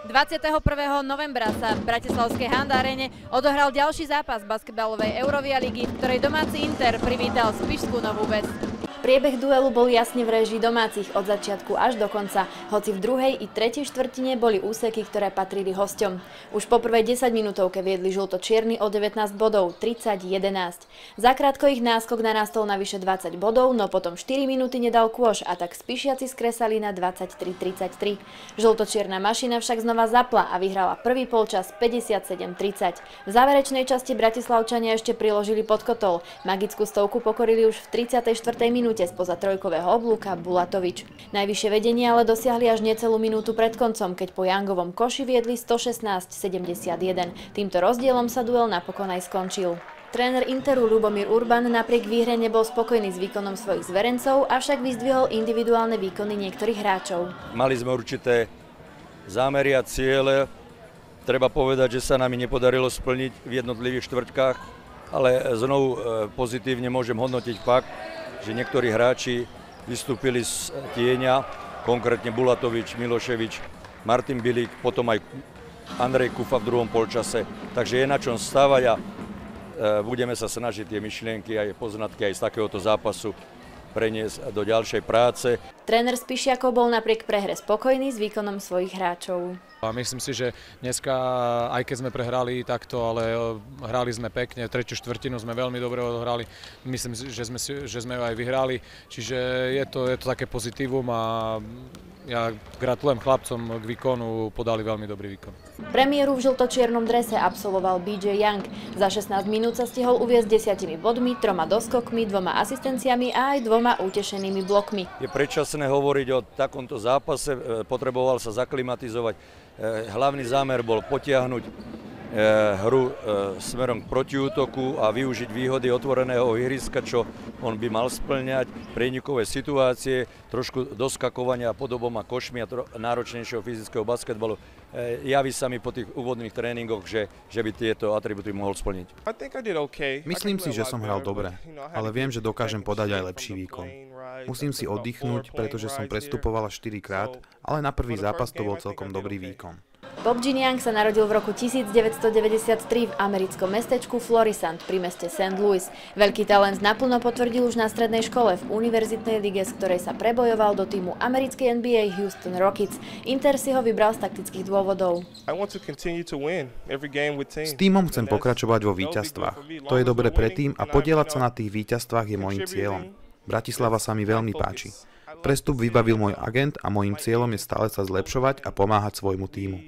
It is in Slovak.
21. novembra sa v bratislavskej Handa Arene odohral ďalší zápas basketbalovej Eurovia ligy, v ktorej domáci Inter privítal Spišskú Novú Ves. Priebeh duelu bol jasne v réžii domácich od začiatku až do konca, hoci v druhej i tretej štvrtine boli úseky, ktoré patrili hosťom. Už po prvej 10 minútovke viedli žlto-čierni o 19 bodov, 30-11. Zakrátko ich náskok narastol na vyše 20 bodov, no potom 4 minúty nedal kôš a tak Spišiaci skresali na 23-33. Žlto-čierna mašina však znova zapla a vyhrala prvý polčas 57-30. V záverečnej časti Bratislavčania ešte priložili pod kotol. Magickú stovku pokorili už v 34. minúte spoza trojkového oblúka Bulatovič. Najvyššie vedenie ale dosiahli až necelú minútu pred koncom, keď po Jangovom koši viedli 116-71. Týmto rozdielom sa duel napokon aj skončil. Tréner Interu Ľubomír Urban napriek výhre nebol spokojný s výkonom svojich zverencov, avšak vyzdvihol individuálne výkony niektorých hráčov. Mali sme určité zámery a ciele. Treba povedať, že sa nám nepodarilo splniť v jednotlivých štvrťkách, ale znovu pozitívne môžem hodnotiť fakt, že niektorí hráči vystúpili z tieňa, konkrétne Bulatovič, Miloševič, Martin Bilík, potom aj Andrej Kufa v druhom polčase. Takže je na čom stávať a budeme sa snažiť tie myšlienky aj poznatky aj z takéhoto zápasu preniesť do ďalšej práce. Tréner Spišiakov bol napriek prehre spokojný s výkonom svojich hráčov. A myslím si, že dneska, aj keď sme prehrali takto, ale hrali sme pekne, tretiu štvrtinu sme veľmi dobre odohrali, myslím si, že sme ju aj vyhrali, čiže je to také pozitívum a ja gratulujem chlapcom k výkonu, podali veľmi dobrý výkon. Premiéru v žlto-čiernom drese absolvoval BJ Young. Za 16 minút sa stihol uviesť 10 bodmi, 3 doskokmi, 2 asistenciami a aj 2 utešenými blokmi. Je predčasné hovoriť o takomto zápase, potreboval sa zaklimatizovať. Hlavný zámer bol potiahnuť hru smerom k protiútoku a využiť výhody otvoreného ihriska, čo on by mal spĺňať, prienikové situácie, trošku doskakovania podobom a košmi a náročnejšieho fyzického basketbalu. Javí sa mi po tých úvodných tréningoch, že by tieto atribúty mohol splniť. Myslím si, že som hral dobre, ale viem, že dokážem podať aj lepší výkon. Musím si oddychnúť, pretože som prestupovala 4-krát, ale na prvý zápas to bol celkom dobrý výkon. Bob Young sa narodil v roku 1993 v americkom mestečku Florissant pri meste St. Louis. Veľký talent naplno potvrdil už na strednej škole v univerzitnej lige, z ktorej sa prebojoval do týmu americkej NBA Houston Rockets. Inter si ho vybral z taktických dôvodov. S tímom chcem pokračovať vo víťazstvách. To je dobre pre tým a podieľať sa na tých víťazstvách je môjim cieľom. Bratislava sa mi veľmi páči. Prestup vybavil môj agent a môjim cieľom je stále sa zlepšovať a pomáhať svojmu tímu.